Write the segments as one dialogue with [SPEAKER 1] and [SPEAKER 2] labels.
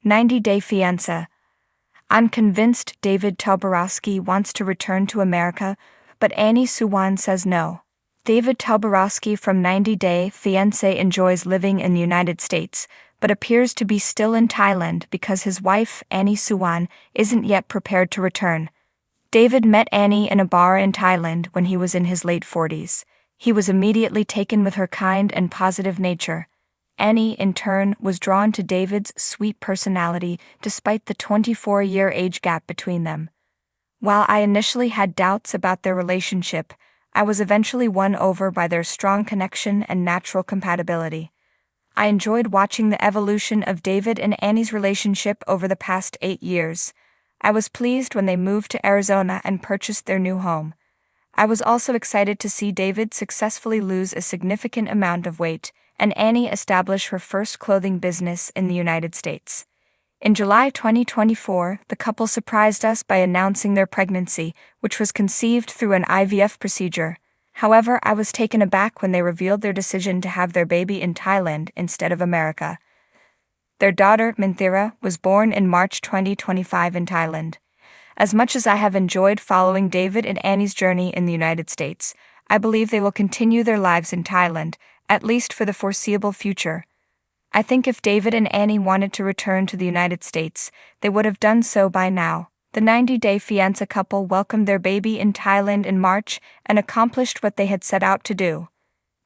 [SPEAKER 1] 90-Day Fiance. I'm convinced David Toborowski wants to return to America, but Annie Suwan says no. David Toborowski from 90-Day Fiance enjoys living in the United States, but appears to be still in Thailand because his wife, Annie Suwan, isn't yet prepared to return. David met Annie in a bar in Thailand when he was in his late 40s. He was immediately taken with her kind and positive nature. Annie, in turn, was drawn to David's sweet personality despite the 24-year age gap between them. While I initially had doubts about their relationship, I was eventually won over by their strong connection and natural compatibility. I enjoyed watching the evolution of David and Annie's relationship over the past 8 years. I was pleased when they moved to Arizona and purchased their new home. I was also excited to see David successfully lose a significant amount of weight and Annie establish her first clothing business in the United States. In July 2024, the couple surprised us by announcing their pregnancy, which was conceived through an IVF procedure. However, I was taken aback when they revealed their decision to have their baby in Thailand instead of America. Their daughter, Minthira, was born in March 2025 in Thailand. As much as I have enjoyed following David and Annie's journey in the United States, I believe they will continue their lives in Thailand, at least for the foreseeable future. I think if David and Annie wanted to return to the United States, they would have done so by now. The 90-Day Fiance couple welcomed their baby in Thailand in March and accomplished what they had set out to do.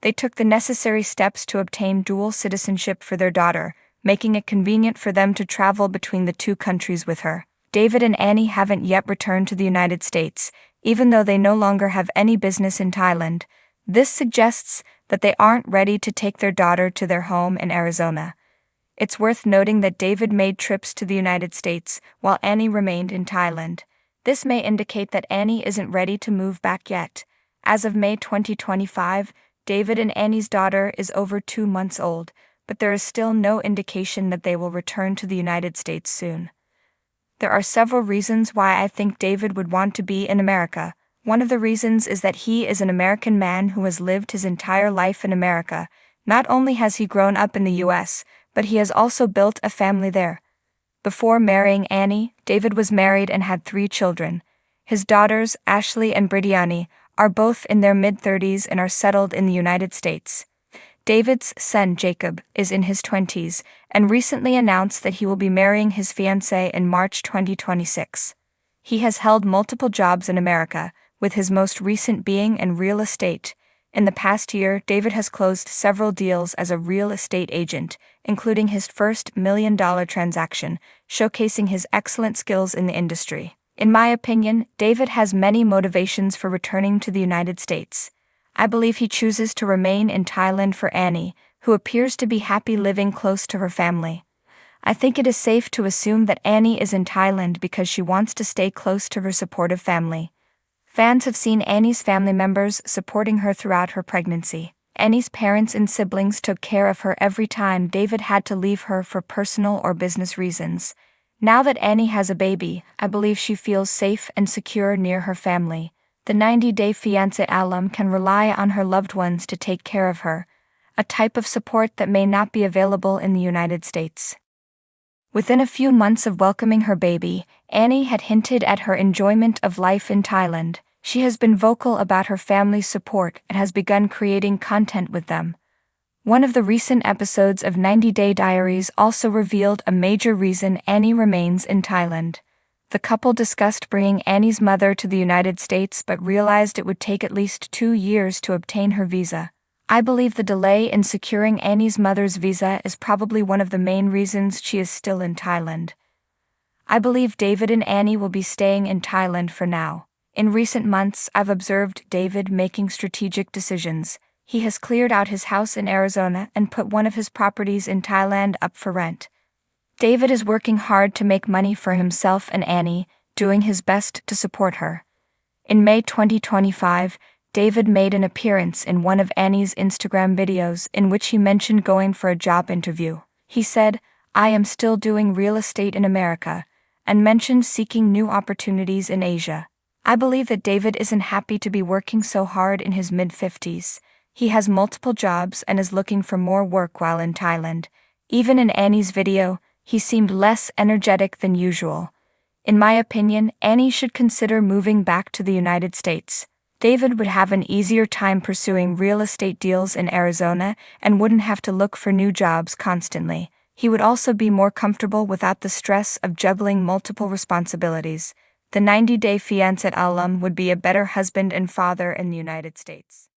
[SPEAKER 1] They took the necessary steps to obtain dual citizenship for their daughter, making it convenient for them to travel between the two countries with her. David and Annie haven't yet returned to the United States, even though they no longer have any business in Thailand. This suggests that they aren't ready to take their daughter to their home in Arizona. It's worth noting that David made trips to the United States while Annie remained in Thailand. This may indicate that Annie isn't ready to move back yet. As of May 2025, David and Annie's daughter is over 2 months old, but there is still no indication that they will return to the United States soon. There are several reasons why I think David would want to be in America. One of the reasons is that he is an American man who has lived his entire life in America. Not only has he grown up in the US, but he has also built a family there. Before marrying Annie, David was married and had 3 children. His daughters, Ashley and Brittany, are both in their mid-30s and are settled in the United States. David's son, Jacob, is in his 20s and recently announced that he will be marrying his fiancée in March 2026. He has held multiple jobs in America, with his most recent being in real estate. In the past year, David has closed several deals as a real estate agent, including his first $1 million transaction, showcasing his excellent skills in the industry. In my opinion, David has many motivations for returning to the United States. I believe he chooses to remain in Thailand for Annie, who appears to be happy living close to her family. I think it is safe to assume that Annie is in Thailand because she wants to stay close to her supportive family. Fans have seen Annie's family members supporting her throughout her pregnancy. Annie's parents and siblings took care of her every time David had to leave her for personal or business reasons. Now that Annie has a baby, I believe she feels safe and secure near her family. The 90-Day Fiance alum can rely on her loved ones to take care of her, a type of support that may not be available in the United States. Within a few months of welcoming her baby, Annie had hinted at her enjoyment of life in Thailand. She has been vocal about her family's support and has begun creating content with them. One of the recent episodes of 90-Day Diaries also revealed a major reason Annie remains in Thailand. The couple discussed bringing Annie's mother to the United States but realized it would take at least 2 years to obtain her visa. I believe the delay in securing Annie's mother's visa is probably one of the main reasons she is still in Thailand. I believe David and Annie will be staying in Thailand for now. In recent months, I've observed David making strategic decisions. He has cleared out his house in Arizona and put one of his properties in Thailand up for rent. David is working hard to make money for himself and Annie, doing his best to support her. In May 2025, David made an appearance in one of Annie's Instagram videos in which he mentioned going for a job interview. He said, "I am still doing real estate in America," and mentioned seeking new opportunities in Asia. I believe that David isn't happy to be working so hard in his mid-50s. He has multiple jobs and is looking for more work while in Thailand. Even in Annie's video, He seemed less energetic than usual. In my opinion, Annie should consider moving back to the United States. David would have an easier time pursuing real estate deals in Arizona and wouldn't have to look for new jobs constantly. He would also be more comfortable without the stress of juggling multiple responsibilities. The 90-day fiancé alum would be a better husband and father in the United States.